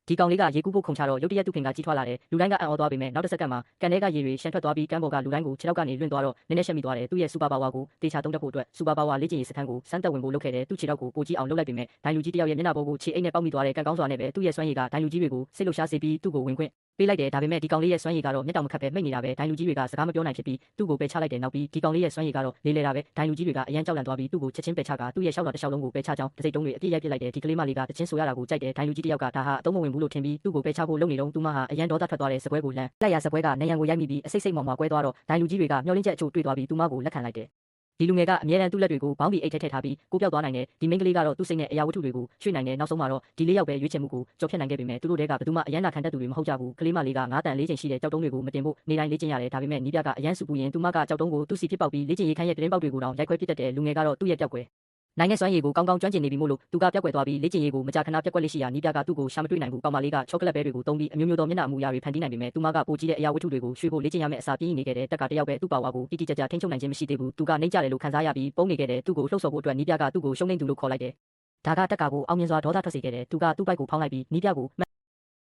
ဒီကောင်လေးကရေကူးဖို့ခုန်ချတော့ရုတ်တရက်သူ့ခင်ကကြီးထွားလာတယ်လူတိုင်းကအံ့ဩသွားပေမဲ့နောက်တစ်စက္ကန့်မှာကန်ထဲကရေတွေရှန်ထွက်သွားပြီးကမ်းပေါ်ကလူတိုင်းကိုခြေထောက်ကနေလွင့်သွားတော့နည်းနည်းရှက်မိသွားတယ်သူ့ရဲ့စူပါပါဝါကိုတေချာသုံးတတ်ဖို့အတွက်စူပါပါဝါလေ့ကျင့်ရေးစခန်းကိုစမ်းသပ်ဝင်ဖို့လုပ်ခဲ့တယ်သူ့ခြေထောက်ကိုပိုကြီးအောင်လုပ်လိုက်ပေမဲ့ဒိုင်လူကြီးတယောက်ရဲ့မျက်နှာပေါ်ကိုခြေအိတ်နဲ့ပေါက်မိသွားတဲ့ကံကောင်းစွာနဲ့ပဲသူ့ရဲ့စွမ်းရည်ကဒိုင်လူကြီးတွေကိုစိတ်လှုပ်ရှားစေပြီးသူ့ကိုဝင်ခွင့်ပေးလိုက်တယ်ဒါပေမဲ့ဒီကောင်လေးရဲ့စွမ်းရည်ကတော့မျက်တောင်မခတ်ပဲမိတ်နေတာပဲဒိုင်လူကြီးတွေကစကားမပြောနိုင်ဖြစ်ပြီးသူ့ကိုပယ်ချလိုက်တယ်နောက်ပြီးဒီကောင်လေးရဲ့စွမ်းရည်ကတော့လေးလေတာပဲဒိုင်လူကြီးတွေကအရန်ကြောက်လန့်သွားပြီးသူ့ကိုချက်ချင်းပယ်ချကသူ့ရဲ့ရှောက်တော်တစ်လျှောက်လုံးကိုပယ်ချကြောင်းတစိမ့်တုံးတွေအပြည့်ရိုက်ပစ်လိုက်တယ်ဒီကလေးမလေးကတချင်းဆိုရတာကိုကြိုက်တယ်ဒိုင်လူကြီးတယောက်ကဒါဟာအသုံးမဝင်ဘူးလို့ထင်ပြီးသူ့ကိုပယ်ချဖို့လုပ်နေတော့သူမဟာအရန်ဒေါသထွက်သွားတဲ့စပွဲကိုလန့်လိုက်ရစပွဲကနယံကိုရိုက်မိပြီးအစိတ်စိတ်မောင်မောကွဲသွားတော့ဒိုင်လူကြီးတွေကမျောလင်းချက်အချို့တွေ့သွားပြီးသူမကိုလက်ခံလိုက်တယ်ဒီလူငယ်ကအမြဲတမ်းသူ့လက်တွေကိုဘောင်းဘီအိတ်ထဲထည့်ထားပြီးကိုပြောက်သွားနိုင်တယ်ဒီမိန်းကလေးကတော့သူ့စိတ်နဲ့အရာဝတ္ထုတွေကိုရွှေ့နိုင်တယ်နောက်ဆုံးမှာတော့ဒီလေးယောက်ပဲရွေးချယ်မှုကိုကြော်ဖြတ်နိုင်ခဲ့ပေမဲ့သူတို့တွေကဘယ်သူမှအရန်နာခံတတ်သူတွေမဟုတ်ကြဘူးကလေးမလေးက9တန်4ချိန်ရှိတဲ့ကြောက်တုံးတွေကိုမတင်ဖို့နေတိုင်းလေ့ကျင့်ရတယ်ဒါပေမဲ့နီးပြကအရန်စုပူရင်သူမကကြောက်တုံးကိုသူ့စီဖြစ်ပေါက်ပြီးလေ့ကျင့်ရေးခန်းရဲ့တင်းပေါက်တွေကိုတောင်ရိုက်ခွဲပစ်တတ်တယ်လူငယ်ကတော့သူ့ရဲ့ပြောက်ကွယ်နိုင်တဲ့စွမ်းရည်ကိုကောင်းကောင်းကျွမ်းကျင်နေပြီမို့လို့သူကပြောက်ကွယ်သွားပြီးလေ့ကျင့်ရေးကိုမကြာခဏပြက်ကွက်လေးရှိရာနီးပြကသူ့ကိုရှာမတွေ့နိုင်ဘူးကောင်မလေးကချောကလက်ပဲတွေကိုသုံးပြီးအမျိုးမျိုးသောမျက်နှာအမူအရာတွေဖန်တီးနိုင်ပေမဲ့သူမကပိုကြီးတဲ့အရာဝတ္ထုတွေကိုရွှေ့ဖို့လေ့ကျင့်ရမယ့်အစာပြင်းနေခဲ့တဲ့တက်ကတယောက်ပဲသူ့ပါဝါကိုတိတိကျကျထိန်းချုပ်နိုင်ခြင်းမရှိသေးဘူးသူကနှိမ့်ကြတယ်လို့ခံစားရပြီးပုံနေခဲ့တယ်သူ့ကိုလှုပ်ဆော်ဖို့အတွက်နီးပြကသူ့ကိုရှုံးနေသူလို့ခေါ်လိုက်တယ်ဒါကတက်ကကိုအောင်မြင်စွာဒေါသထွက်စေခဲ့တယ်သူကသူ့ဘိုက်ကိုဖောင်းလိုက်ပြီးနီးပြကို